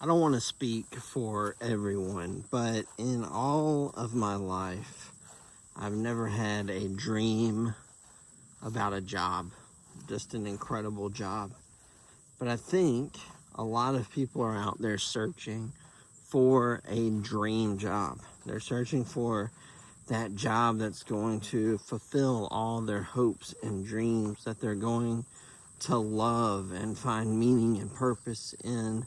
I don't want to speak for everyone, but in all of my life, I've never had a dream about a job, just an incredible job. But I think a lot of people are out there searching for a dream job. They're searching for that job that's going to fulfill all their hopes and dreams, that they're going to love and find meaning and purpose in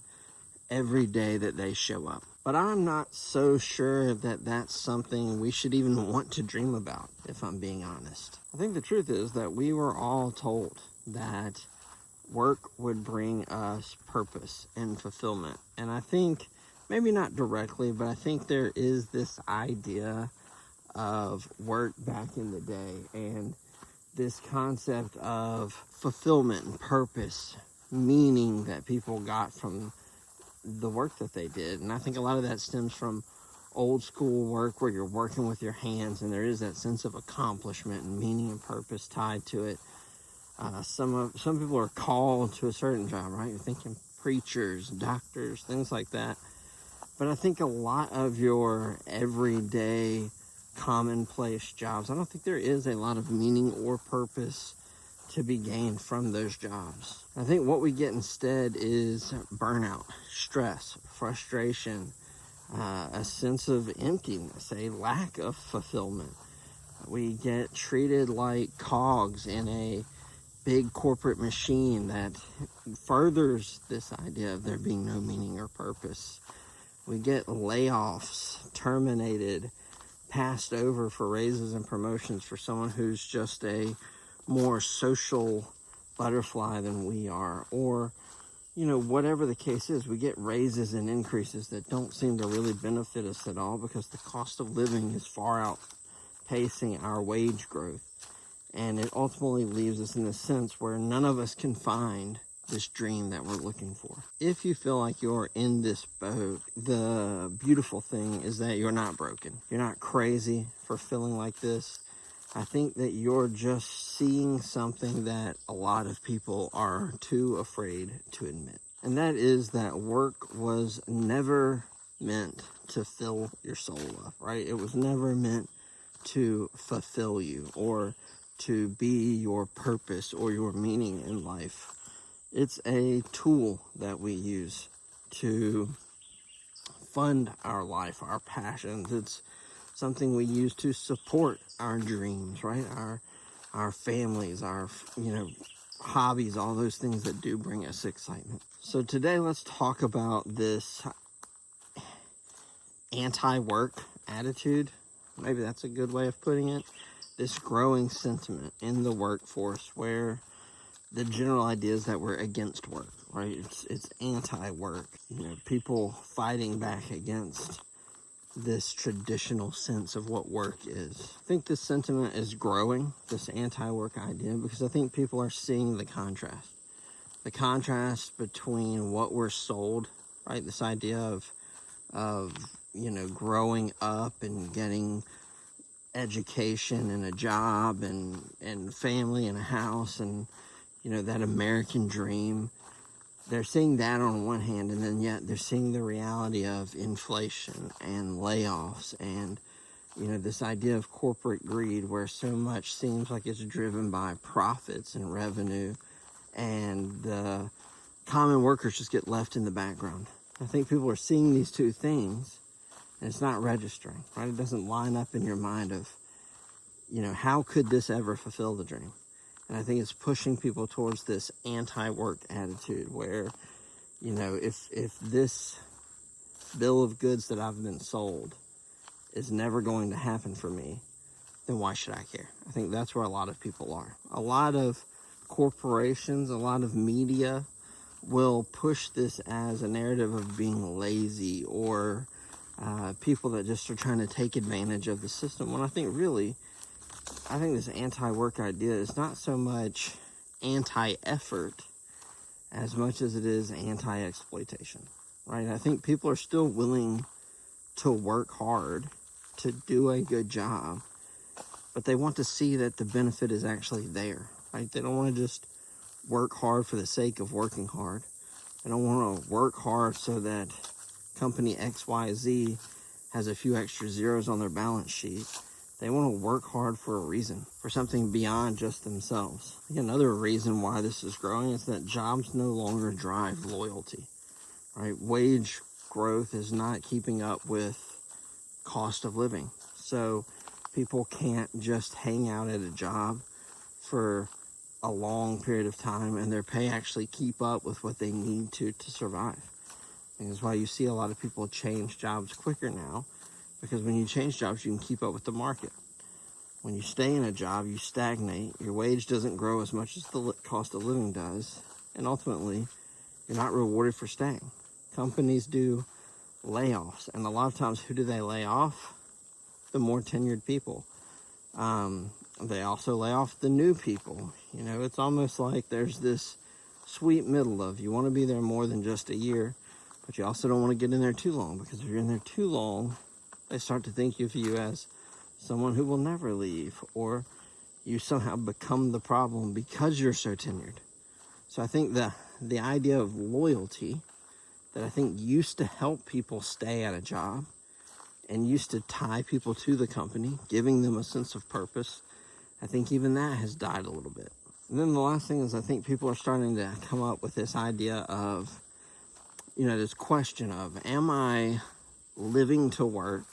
every day that they show up. But I'm not so sure that that's something we should even want to dream about, if I'm being honest. I think the truth is that we were all told that work would bring us purpose and fulfillment. And I think, maybe not directly, but I think there is this idea of work back in the day and this concept of fulfillment and purpose, meaning that people got from the work that they did. And I think a lot of that stems from old school work where you're working with your hands and there is that sense of accomplishment and meaning and purpose tied to it. Some people are called to a certain job, right? You're thinking preachers, doctors, things like that. But I think a lot of your everyday commonplace jobs, I don't think there is a lot of meaning or purpose to be gained from those jobs. I think what we get instead is burnout, stress, frustration, a sense of emptiness, a lack of fulfillment. We get treated like cogs in a big corporate machine that furthers this idea of there being no meaning or purpose. We get layoffs, terminated, passed over for raises and promotions for someone who's just a more social butterfly than we are. Or, whatever the case is, we get raises and increases that don't seem to really benefit us at all because the cost of living is far outpacing our wage growth. And it ultimately leaves us in a sense where none of us can find this dream that we're looking for. If you feel like you're in this boat, the beautiful thing is that you're not broken. You're not crazy for feeling like this. I think that you're just seeing something that a lot of people are too afraid to admit. And that is that work was never meant to fill your soul up, right? It was never meant to fulfill you or to be your purpose or your meaning in life. It's a tool that we use to fund our life, our passions. It's something we use to support our dreams, right? Our families, our hobbies, all those things that do bring us excitement. So today let's talk about this anti-work attitude. Maybe that's a good way of putting it. This growing sentiment in the workforce where the general idea is that we're against work, right? It's anti-work. People fighting back against this traditional sense of what work is. I think this sentiment is growing, this anti-work idea, because I think people are seeing the contrast. The contrast between what we're sold, right? This idea of growing up and getting education and a job and family and a house and that American dream. They're seeing that on one hand, and then yet they're seeing the reality of inflation and layoffs and this idea of corporate greed where so much seems like it's driven by profits and revenue, and the common workers just get left in the background. I think people are seeing these two things and it's not registering, right? It doesn't line up in your mind of how could this ever fulfill the dream? And I think it's pushing people towards this anti-work attitude where, if this bill of goods that I've been sold is never going to happen for me, then why should I care? I think that's where a lot of people are. A lot of corporations, a lot of media will push this as a narrative of being lazy or people that just are trying to take advantage of the system. When I think this anti-work idea is not so much anti-effort as much as it is anti-exploitation, right? I think people are still willing to work hard to do a good job, but they want to see that the benefit is actually there, right? They don't want to just work hard for the sake of working hard. They don't want to work hard so that company XYZ has a few extra zeros on their balance sheet. They want to work hard for a reason, for something beyond just themselves. Another reason why this is growing is that jobs no longer drive loyalty, right? Wage growth is not keeping up with cost of living. So people can't just hang out at a job for a long period of time and their pay actually keep up with what they need to survive. And that's why you see a lot of people change jobs quicker now, because when you change jobs, you can keep up with the market. When you stay in a job, you stagnate. Your wage doesn't grow as much as the cost of living does. And ultimately, you're not rewarded for staying. Companies do layoffs. And a lot of times, who do they lay off? The more tenured people. They also lay off the new people. It's almost like there's this sweet middle of, you want to be there more than just a year, but you also don't want to get in there too long, because if you're in there too long, they start to think of you as someone who will never leave, or you somehow become the problem because you're so tenured. So I think the idea of loyalty that I think used to help people stay at a job and used to tie people to the company, giving them a sense of purpose, I think even that has died a little bit. And then the last thing is, I think people are starting to come up with this idea of, this question of, am I living to work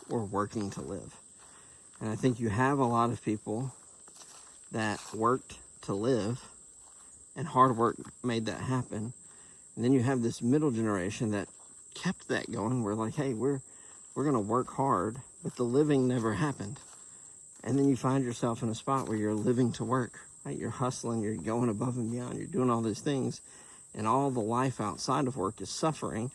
or working to live? And I think you have a lot of people that worked to live, and hard work made that happen. And then you have this middle generation that kept that going. We're like, hey, we're going to work hard, but the living never happened. And then you find yourself in a spot where you're living to work, right? You're hustling, you're going above and beyond, you're doing all these things, and all the life outside of work is suffering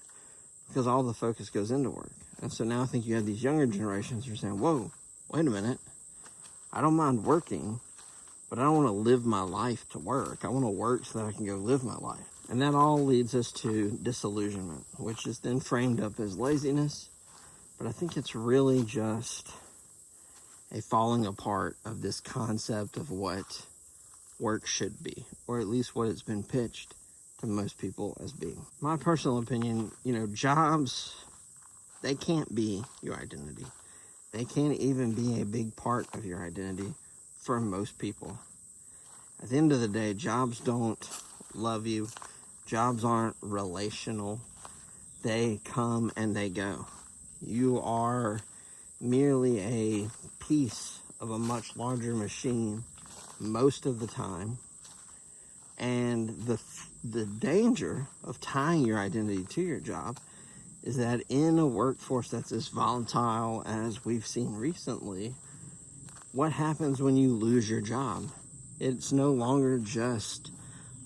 because all the focus goes into work. And so now I think you have these younger generations who are saying, whoa, wait a minute. I don't mind working, but I don't want to live my life to work. I want to work so that I can go live my life. And that all leads us to disillusionment, which is then framed up as laziness. But I think it's really just a falling apart of this concept of what work should be, or at least what it's been pitched to most people as being. My personal opinion, jobs, they can't be your identity. They can't even be a big part of your identity for most people. At the end of the day, jobs don't love you. Jobs aren't relational. They come and they go. You are merely a piece of a much larger machine most of the time. And the danger of tying your identity to your job is that in a workforce that's as volatile as we've seen recently, what happens when you lose your job? It's no longer just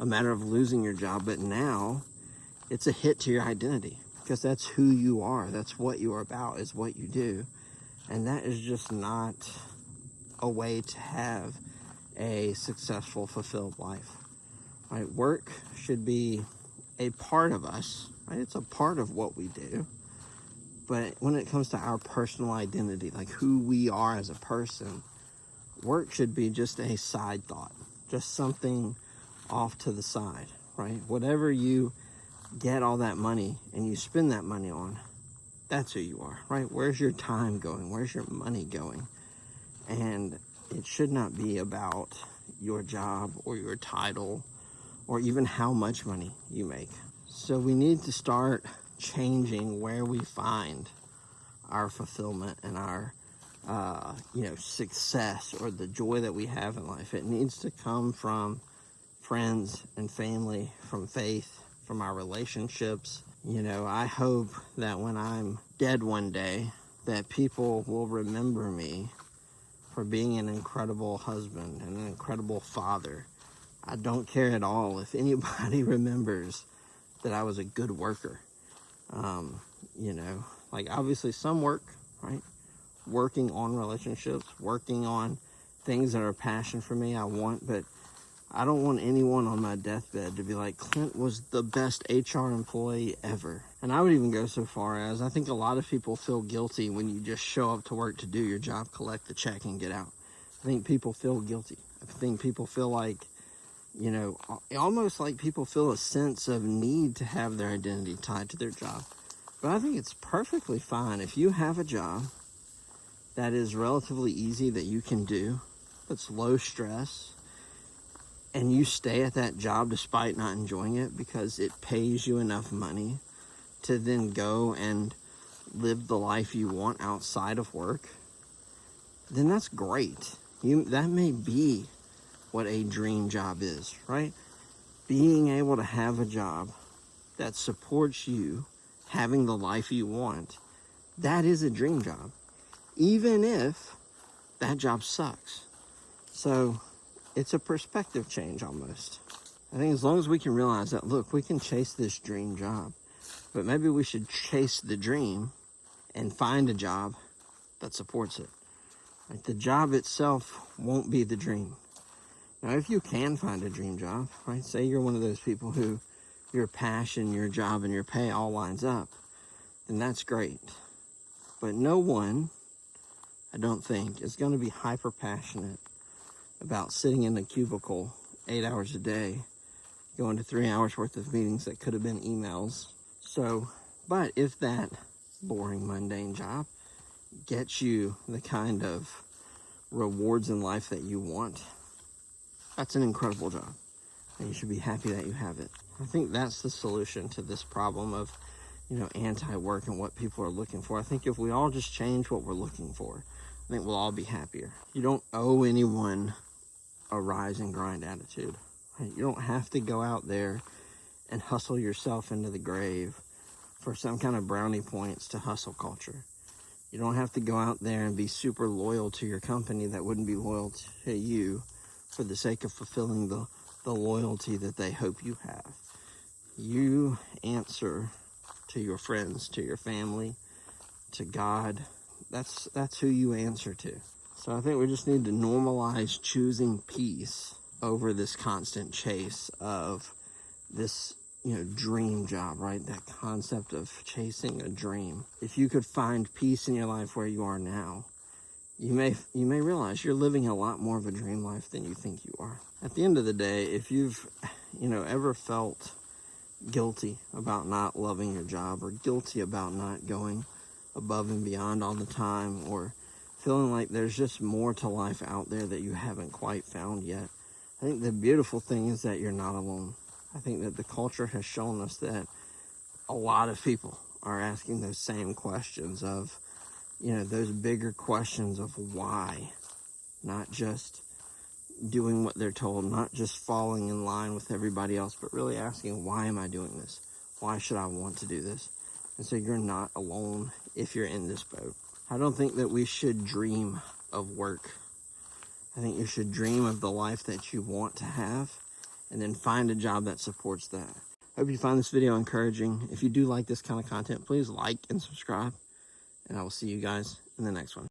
a matter of losing your job, but now it's a hit to your identity, because that's who you are. That's what you are about, is what you do. And that is just not a way to have a successful, fulfilled life. Right? Work should be a part of us. Right? It's a part of what we do. But when it comes to our personal identity, like who we are as a person, work should be just a side thought, just something off to the side, right? Whatever you get all that money and you spend that money on, that's who you are, right? Where's your time going? Where's your money going? And it should not be about your job or your title or even how much money you make. So we need to start changing where we find our fulfillment and our success or the joy that we have in life. It needs to come from friends and family, from faith, from our relationships. I hope that when I'm dead one day, that people will remember me for being an incredible husband and an incredible father. I don't care at all if anybody remembers that I was a good worker. Obviously some work, right? Working on relationships, working on things that are a passion for me, I want, but I don't want anyone on my deathbed to be like, Clint was the best HR employee ever. And I would even go so far as, I think a lot of people feel guilty when you just show up to work to do your job, collect the check, and get out. I think people feel guilty. I think people feel like You know, almost like people feel a sense of need to have their identity tied to their job. But I think it's perfectly fine if you have a job that is relatively easy, that you can do, that's low stress, and you stay at that job despite not enjoying it because it pays you enough money to then go and live the life you want outside of work, then that's great. That may be what a dream job is, right? Being able to have a job that supports you having the life you want, that is a dream job, even if that job sucks. So it's a perspective change almost. I think as long as we can realize that, look, we can chase this dream job, but maybe we should chase the dream and find a job that supports it. Like, the job itself won't be the dream. Now, if you can find a dream job, right? Say you're one of those people who your passion, your job, and your pay all lines up, then that's great. But no one, I don't think, is going to be hyper passionate about sitting in a cubicle 8 hours a day, going to 3 hours worth of meetings that could have been emails. So, but if that boring, mundane job gets you the kind of rewards in life that you want, that's an incredible job, and you should be happy that you have it. I think that's the solution to this problem of, you know, anti-work and what people are looking for. I think if we all just change what we're looking for, I think we'll all be happier. You don't owe anyone a rise and grind attitude. Right? You don't have to go out there and hustle yourself into the grave for some kind of brownie points to hustle culture. You don't have to go out there and be super loyal to your company that wouldn't be loyal to you for the sake of fulfilling the loyalty that they hope you have. You answer to your friends, to your family, to God. That's who you answer to. So I think we just need to normalize choosing peace over this constant chase of this, you know, dream job, right? That concept of chasing a dream. If you could find peace in your life where you are now, you may realize you're living a lot more of a dream life than you think you are. At the end of the day, if you've, you know, ever felt guilty about not loving your job, or guilty about not going above and beyond all the time, or feeling like there's just more to life out there that you haven't quite found yet, I think the beautiful thing is that you're not alone. I think that the culture has shown us that a lot of people are asking those same questions of, you know, those bigger questions of why, not just doing what they're told, not just falling in line with everybody else, but really asking, why am I doing this? Why should I want to do this? And so you're not alone if you're in this boat. I don't think that we should dream of work. I think you should dream of the life that you want to have, and then find a job that supports that. I hope you find this video encouraging. If you do like this kind of content, please like and subscribe, and I will see you guys in the next one.